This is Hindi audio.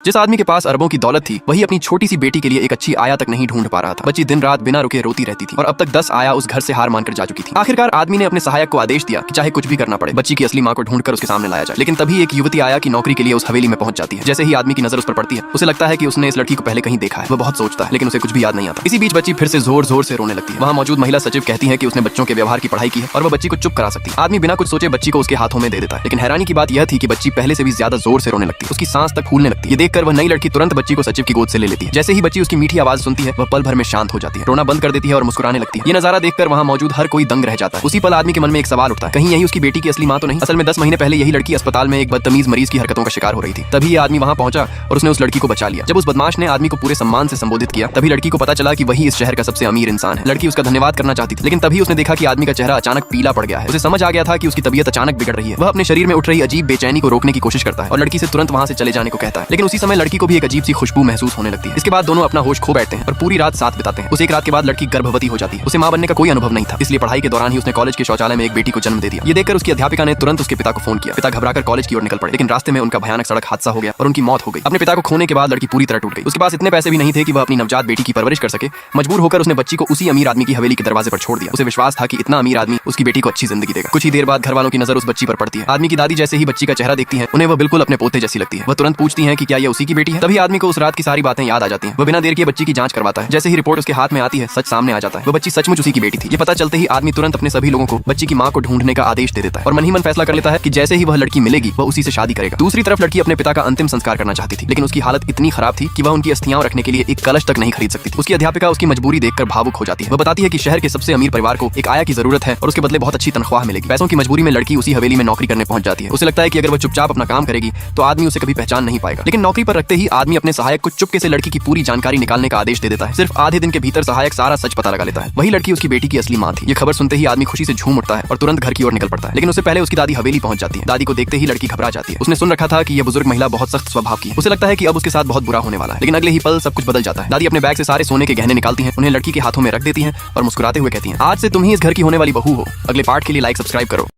जिस आदमी के पास अरबों की दौलत थी वही अपनी छोटी सी बेटी के लिए एक अच्छी आया तक नहीं ढूंढ पा रहा था। बच्ची दिन रात बिना रुके रोती रहती थी और अब तक 10 आया उस घर से हार मानकर जा चुकी थी। आखिरकार आदमी ने अपने सहायक को आदेश दिया कि चाहे कुछ भी करना पड़े बच्ची की असली मां को ढूंढकर उसके सामने लाया जाए। लेकिन तभी एक युवती आया की नौकरी के लिए उस हवेली में पहुंच जाती है। जैसे ही आदमी की नजर उस पर पड़ती है उसे लगता है कि उसने इस लड़की को पहले कहीं देखा है। वह बहुत सोचता है लेकिन उसे कुछ भी याद नहीं आता। इसी बीच बच्ची फिर से जोर जोर से रोने लगती है। वहाँ मौजूद महिला सचिव कहती है कि उसने बच्चों के व्यवहार की पढ़ाई की है और वह बच्ची को चुप करा सकती है। आदमी बिना कुछ सोचे बच्ची को उसके हाथों में दे देता है। लेकिन हैरानी की बात यह थी कि बच्ची पहले से भी ज्यादा जोर से रोने लगती है। उसकी सांस तक फूलने लगती है। ये देखकर वह नई लड़की तुरंत बच्ची को सचिव की गोद से ले लेती है। जैसे ही बच्ची उसकी मीठी आवाज सुनती है वह पल भर में शांत हो जाती है, रोना बंद कर देती है और मुस्कुराने लगती है। ये नजारा देखकर वहाँ मौजूद हर कोई दंग रह जाता है। उसी पल आदमी के मन में एक सवाल उठता है, कहीं यही उसकी बेटी की असली मां तो नहीं? असल में 10 महीने पहले यही लड़की अस्पताल में एक बदतमीज मरीज की हरकतों का शिकार हो रही थी। तभी ये आदमी वहाँ पहुंचा और उसने उस लड़की को बचा लिया। जब उस बदमाश ने आदमी को पूरे सम्मान से संबोधित किया तभी लड़की को पता चला कि वही इस शहर का सबसे अमीर इंसान है। लड़की उसका धन्यवाद करना चाहती थी लेकिन तभी उसने देखा कि आदमी का चेहरा अचानक पीला पड़ गया है। उसे समझ आ गया था कि उसकी तबीयत अचानक बिगड़ रही है। वह अपने शरीर में उठ रही अजीब बेचैनी को रोकने की कोशिश करता है और लड़की से तुरंत वहाँ से चले जाने को कहता है। लेकिन उसी समय लड़की को भी एक अजीब सी खुशबू महसूस होने लगती है। इसके बाद दोनों अपना होश खो बैठते हैं और पूरी रात साथ बिताते हैं। उस एक रात के बाद लड़की गर्भवती हो जाती है। उसे मां बनने का कोई अनुभव नहीं था, इसलिए पढ़ाई के दौरान ही उसने कॉलेज के शौचालय में एक बेटी को जन्म दे दिया। ये देखकर उसकी अध्यापिका ने तुरंत उसके पिता को फोन किया। पिता घबराकर कॉलेज की ओर निकल पड़े लेकिन रास्ते में उनका भयानक सड़क हादसा हो गया और उनकी मौत हो गई। अपने पिता को खोने के बाद लड़की पूरी तरह टूट गई। उसके पास इतने पैसे भी नहीं थे कि वह अपनी नवजात बेटी की परवरिश कर सके। मजबूर होकर उसने बच्ची को उसी अमीर आदमी की हवेली के दरवाजे पर छोड़ दिया। उसे विश्वास था कि इतना अमीर आदमी उसकी बेटी को अच्छी जिंदगी देगा। कुछ ही देर बाद घर वालों की नजर उस बच्ची पर पड़ती है। आदमी की दादी जैसे ही बच्ची का चेहरा देखती है उन्हें वह बिल्कुल अपने पोते जैसी लगती है। वह तुरंत पूछती है कि क्या यह उसी की बेटी है। तभी आदमी को उस रात की सारी बातें याद आ जाती हैं। वह बिना देर किए बच्ची की जांच करवाता है। जैसे ही रिपोर्ट उसके हाथ में आती है सच सामने आ जाता है। वह बच्ची सचमुच उसी की बेटी थी। ये पता चलते ही आदमी तुरंत अपने सभी लोगों को बच्ची की मां को ढूंढने का आदेश दे देता है और मन ही मन फैसला कर लेता है कि जैसे ही वह लड़की मिलेगी वह उसी से शादी करेगा। दूसरी तरफ लड़की अपने पिता का अंतिम संस्कार करना चाहती थी लेकिन उसकी हालत इतनी खराब थी कि वह उनकी अस्थियां रखने के लिए एक कलश तक नहीं खरीद सकती थी। उसकी अध्यापिका उसकी मजबूरी देखकर भावुक हो जाती है। वह बताती है कि शहर के सबसे अमीर परिवार को एक आया की जरूरत है और उसके बदले बहुत अच्छी तनख्वाह मिलेगी। पैसों की मजबूरी में लड़की उसी हवेली में नौकरी करने पहुंच जाती है। उसे लगता है कि अगर वह चुपचाप अपना काम करेगी तो आदमी उसे कभी पहचान नहीं पाएगा। लेकिन नौकरी पर रखते ही आदमी अपने सहायक को चुपके से लड़की की पूरी जानकारी निकालने का आदेश दे देता है। सिर्फ आधे दिन के भीतर सहायक सारा सच पता लगा लेता है। वही लड़की उसकी बेटी की असली मां थी। ये खबर सुनते ही आदमी खुशी से झूम उठता है और तुरंत घर की ओर निकल पड़ता है। लेकिन उससे पहले उसकी दादी हवेली पहुंच जाती है। दादी को देखते ही लड़की घबरा जाती है। उसने सुन रखा था कि यह बुजुर्ग महिला बहुत सख्त स्वभाव की है। उसे लगता है कि अब उसके साथ बहुत बुरा होने वाला है। लेकिन अगले ही पल सब कुछ बदल जाता है। दादी अपने बैग से सारे सोने के गहने निकालती हैं, उन्हें लड़की के हाथों में रख देती हैं और मुस्कुराते हुए कहती हैं, आज से तुम ही इस घर की होने वाली बहू हो। अगले पार्ट के लिए लाइक सब्सक्राइब करो।